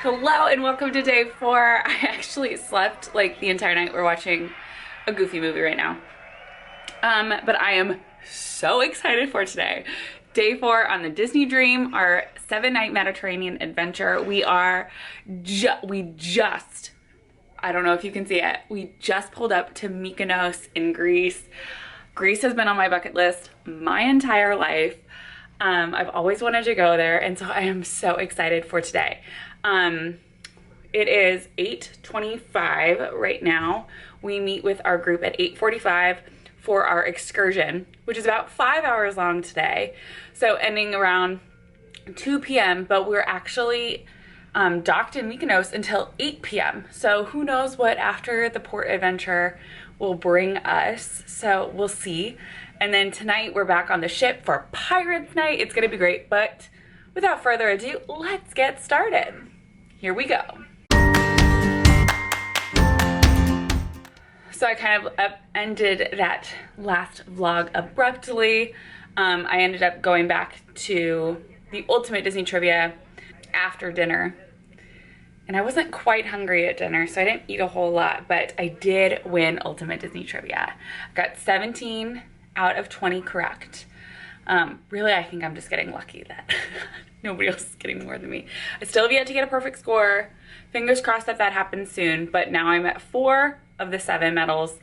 Hello and welcome to day 4. I actually slept like the entire night. We're watching a Goofy movie right now. But I am so excited for today. Day 4 on the Disney Dream, our 7-night Mediterranean adventure. I don't know if you can see it, we just pulled up to Mykonos in Greece. Greece has been on my bucket list my entire life. I've always wanted to go there, and so I am so excited for today. It is 8:25 right now. We meet with our group at 8:45 for our excursion, which is about 5 hours long today. So ending around 2 p.m., but we're actually docked in Mykonos until 8 p.m. So who knows what after the port adventure will bring us. So we'll see. And then tonight we're back on the ship for Pirates Night. It's gonna be great, but without further ado, let's get started. Here we go. So I kind of ended that last vlog abruptly. I ended up going back to the Ultimate Disney Trivia after dinner. And I wasn't quite hungry at dinner, so I didn't eat a whole lot, but I did win Ultimate Disney Trivia. I got 17 out of 20 correct. Really, I think I'm just getting lucky that nobody else is getting more than me. I still have yet to get a perfect score. Fingers crossed that happens soon, but now I'm at 4 of the 7 medals.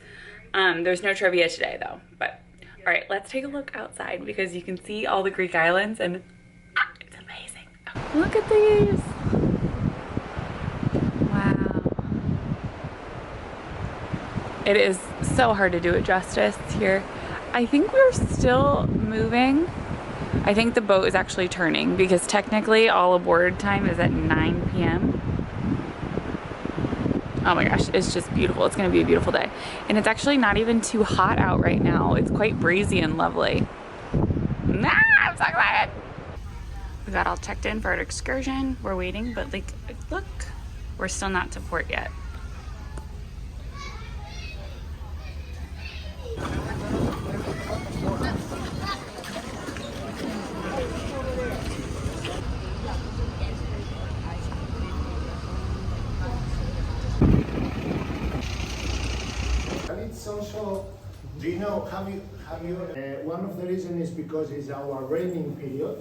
There's no trivia today though, but all right, let's take a look outside because you can see all the Greek islands and it's amazing. Oh, look at these. Wow. It is so hard to do it justice here. I think we're still moving. I think the boat is actually turning because technically all aboard time is at 9 p.m. Oh my gosh, it's just beautiful. It's gonna be a beautiful day. And it's actually not even too hot out right now. It's quite breezy and lovely. I'm so excited. We got all checked in for our excursion. We're waiting, but like, look, we're still not to port yet. It's also, do you know, one of the reasons is because it's our raining period,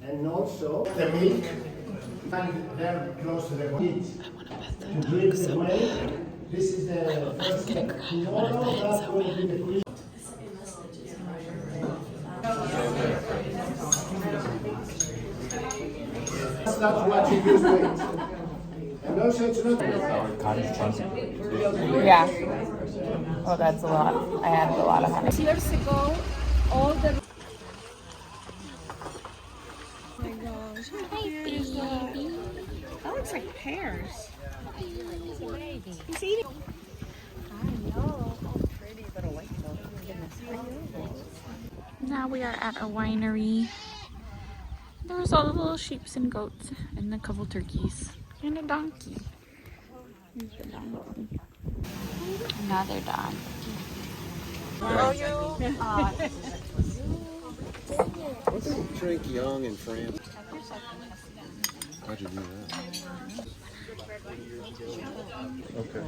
and also the milk, and they're close to the kids. To drink the milk, this is the first step. Tomorrow, that's going to be the quiz. That's what you use with. And also it's not... Yeah. Oh, that's a lot. I added a lot of honey. Years ago, all the... Oh my gosh. Hi, baby. That looks like pears. He's eating. I know. Oh, pretty little white though. Oh my goodness. Now we are at a winery. There's all the little sheeps and goats and a couple turkeys and a donkey. Here's the donkey. Another dog. Drink young in France. How'd you do that? Okay.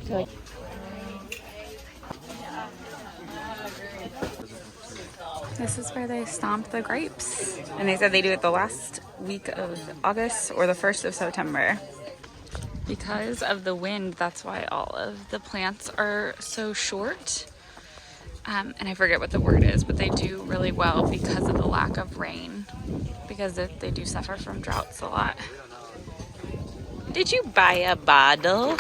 Good. This is where they stomp the grapes. And they said they do it the last week of August or the 1st of September. Because of the wind, that's why all of the plants are so short. And I forget what the word is, but they do really well because of the lack of rain. Because they do suffer from droughts a lot. Did you buy a bottle?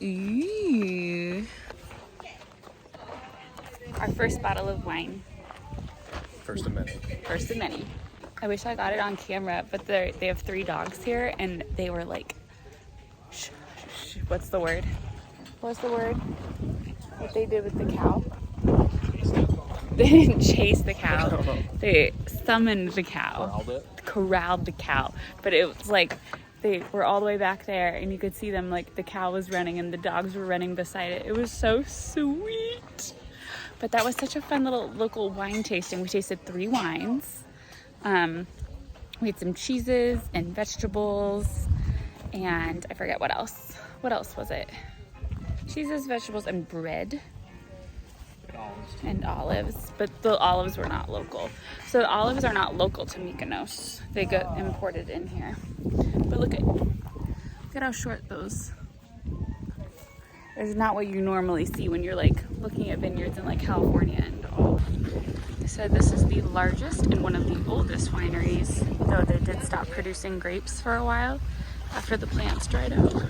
Ooh. Our first bottle of wine. First of many. First of many. I wish I got it on camera, but they have 3 dogs here, and they were like, shh, shh, what's the word? What's the word? What they did with the cow? They didn't chase the cow. They summoned the cow. Corralled the cow. But it was like, they were all the way back there, and you could see them, like the cow was running and the dogs were running beside it. It was so sweet. But that was such a fun little local wine tasting. We tasted 3 wines. We had some cheeses and vegetables, and I forget what else. What else was it? Cheeses, vegetables, and bread. And olives, but the olives were not local. So the olives are not local to Mykonos. They got imported in here. But look at how short those. It's not what you normally see when you're like looking at vineyards in like California and all. They said this is the largest and one of the oldest wineries, though they did stop producing grapes for a while after the plants dried out.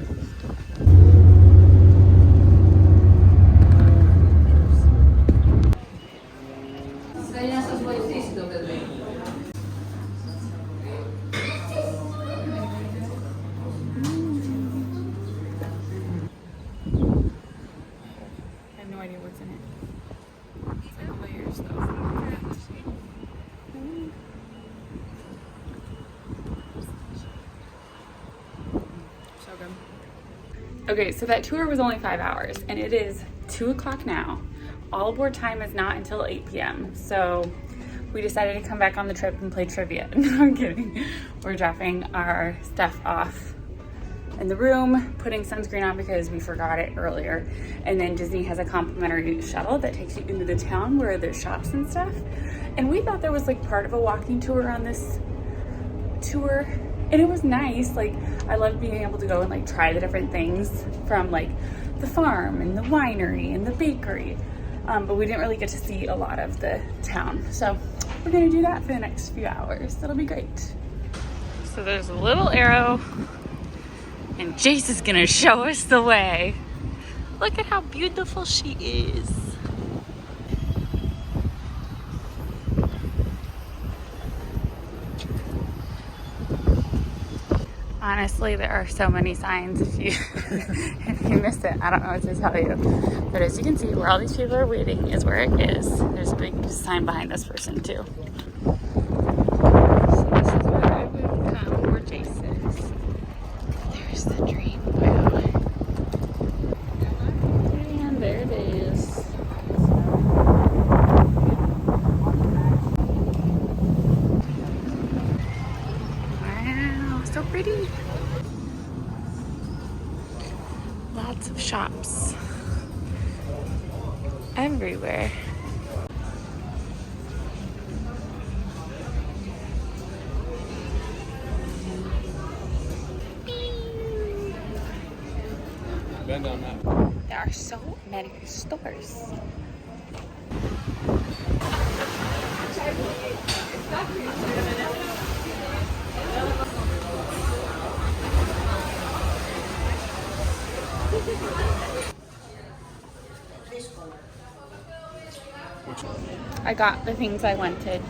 Okay, so that tour was only 5 hours, and it is 2 o'clock now. All aboard time is not until 8 p.m. So we decided to come back on the trip and play trivia. No, I'm kidding. We're dropping our stuff off in the room, putting sunscreen on because we forgot it earlier. And then Disney has a complimentary shuttle that takes you into the town where there's shops and stuff. And we thought there was like part of a walking tour on this tour. And it was nice. Like, I love being able to go and like try the different things from like the farm and the winery and the bakery. But we didn't really get to see a lot of the town. So we're gonna do that for the next few hours. That'll be great. So there's a little arrow and Jace is gonna show us the way. Look at how beautiful she is. Honestly, there are so many signs. If you miss it, I don't know what to tell you. But as you can see, where all these people are waiting is where it is. There's a big sign behind this person too. So this is where I would come, where Jace is. There's the dream. Wow. And there it is. Wow, so pretty. Lots of shops everywhere. Bend on that. There are so many stores. I got the things I wanted.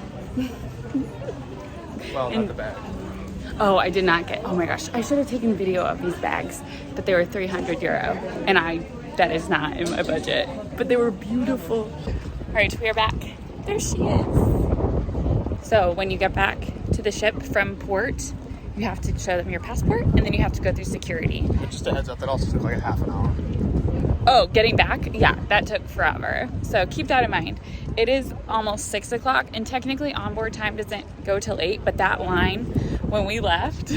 Well, not the bag. Oh, I did not get, oh my gosh, I should have taken video of these bags, but they were €300, and that is not in my budget, but they were beautiful. All right, we are back. There she is. So when you get back to the ship from port, you have to show them your passport, and then you have to go through security. Just a heads up, that also took like a half an hour. Oh, getting back? Yeah, that took forever. So keep that in mind. It is almost 6 o'clock, and technically onboard time doesn't go till 8, but that line when we left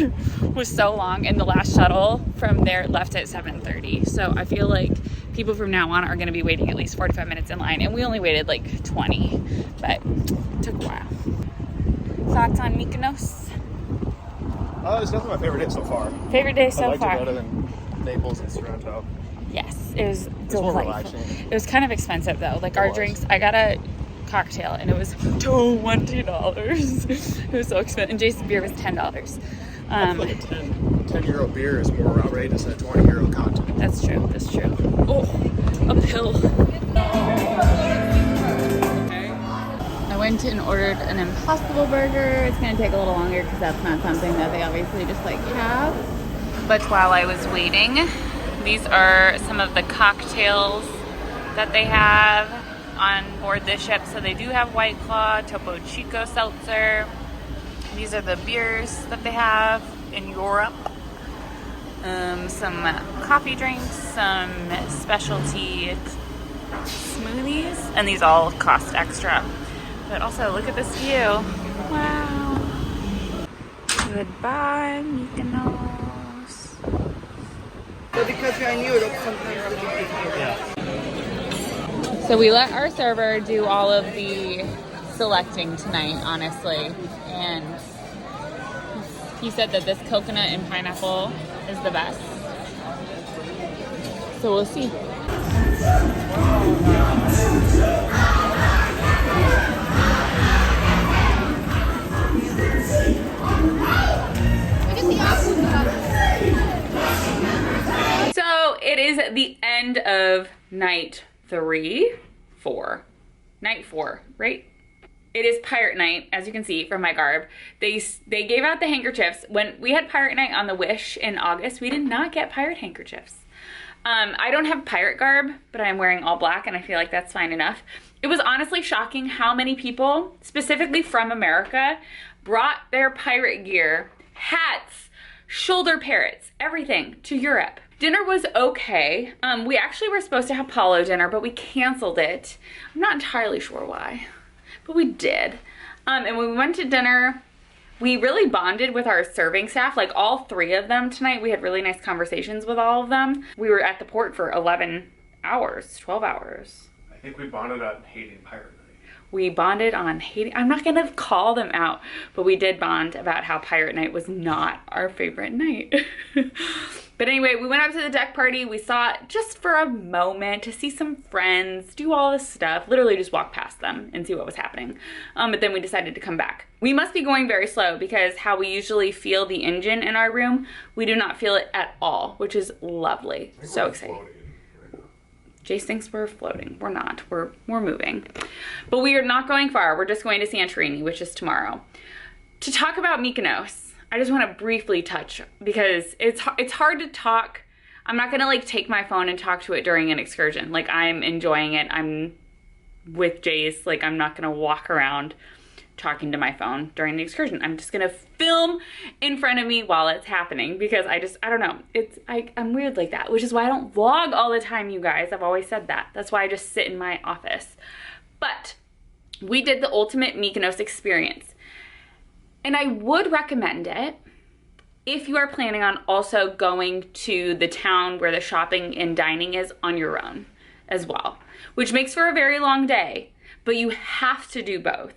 was so long, and the last shuttle from there left at 7:30. So I feel like people from now on are going to be waiting at least 45 minutes in line, and we only waited like 20, but it took a while. Thoughts on Mykonos? It's definitely my favorite day so far. Favorite day so I liked far? it better than Naples and Sorrento. Yes, it was more delightful. relaxing. It was kind of expensive though. Like our was. drinks, I got a cocktail and it was $20. It was so expensive. And Jason's beer was $10. I feel like a 10 euro beer is more outrageous than a 20 euro cocktail. That's true. That's true. Oh, uphill. I went and ordered an Impossible Burger. It's gonna take a little longer because that's not something that they obviously just like have. But while I was waiting, these are some of the cocktails that they have on board the ship. So they do have White Claw, Topo Chico Seltzer. These are the beers that they have in Europe. Some coffee drinks, some specialty smoothies, and these all cost extra. But also, look at this view. Wow. Goodbye, Mykonos. But because you're in Europe, sometimes the big So we let our server do all of the selecting tonight, honestly. And he said that this coconut and pineapple is the best. So we'll see. So it is the end of night 4, right? It is pirate night, as you can see from my garb. They gave out the handkerchiefs. When we had pirate night on the Wish in August, we did not get pirate handkerchiefs. I don't have pirate garb, but I'm wearing all black, and I feel like that's fine enough. It was honestly shocking how many people, specifically from America, brought their pirate gear, hats, shoulder parrots, everything to Europe. Dinner was okay. We actually were supposed to have Palo dinner, but we canceled it. I'm not entirely sure why, but we did. And when we went to dinner, we really bonded with our serving staff, like all 3 of them tonight. We had really nice conversations with all of them. We were at the port for 11 hours, 12 hours. I think we bonded on hating pirate night. We bonded on hating, I'm not gonna call them out, but we did bond about how pirate night was not our favorite night. But anyway, we went up to the deck party. We saw it just for a moment to see some friends, do all this stuff, literally just walk past them and see what was happening. But then we decided to come back. We must be going very slow because how we usually feel the engine in our room, we do not feel it at all, which is lovely. So exciting. Jace thinks we're floating. We're not. We're moving. But we are not going far. We're just going to Santorini, which is tomorrow. To talk about Mykonos, I just want to briefly touch because it's hard to talk. I'm not going to like take my phone and talk to it during an excursion. Like, I'm enjoying it. I'm with Jace. Like, I'm not going to walk around talking to my phone during the excursion. I'm just going to film in front of me while it's happening because I don't know. I'm weird like that, which is why I don't vlog all the time, you guys. I've always said that. That's why I just sit in my office. But we did the ultimate Mykonos experience. And I would recommend it if you are planning on also going to the town where the shopping and dining is on your own as well, which makes for a very long day, but you have to do both.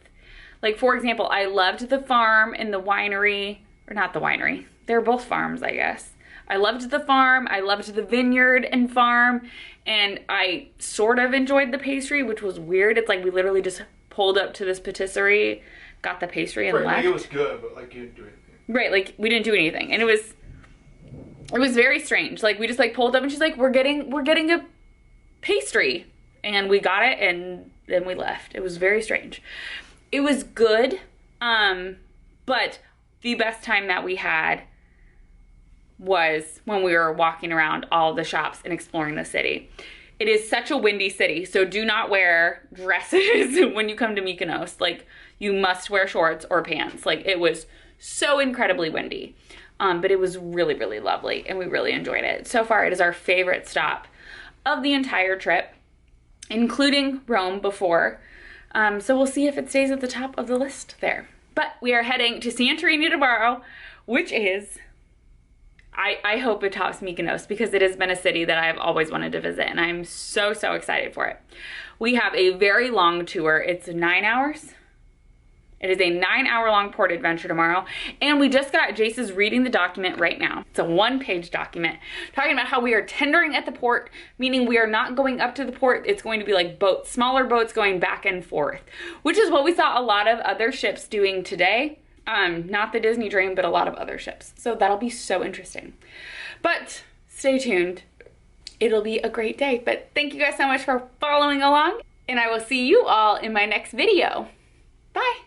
Like, for example, I loved the farm and the winery, or not the winery. They're both farms, I guess. I loved the farm, I loved the vineyard and farm, and I sort of enjoyed the pastry, which was weird. It's like we literally just pulled up to this patisserie, got the pastry and left. Like, it was good, but like you didn't do anything. Right, like we didn't do anything. And it was very strange. Like, we just like pulled up and she's like, we're getting a pastry. And we got it and then we left. It was very strange. It was good, but the best time that we had was when we were walking around all the shops and exploring the city. It is such a windy city, so do not wear dresses when you come to Mykonos. Like, you must wear shorts or pants. Like, it was so incredibly windy, but it was really, really lovely, and we really enjoyed it. So far, it is our favorite stop of the entire trip, including Rome before. So we'll see if it stays at the top of the list there. But we are heading to Santorini tomorrow, which is, I hope it tops Mykonos because it has been a city that I've always wanted to visit, and I'm so, so excited for it. We have a very long tour. It's 9 hours. It is a 9-hour-long port adventure tomorrow, and we just got Jace's reading the document right now. It's a 1-page document talking about how we are tendering at the port, meaning we are not going up to the port. It's going to be like boats, smaller boats going back and forth, which is what we saw a lot of other ships doing today. Not the Disney Dream, but a lot of other ships. So that'll be so interesting. But stay tuned. It'll be a great day. But thank you guys so much for following along, and I will see you all in my next video. Bye.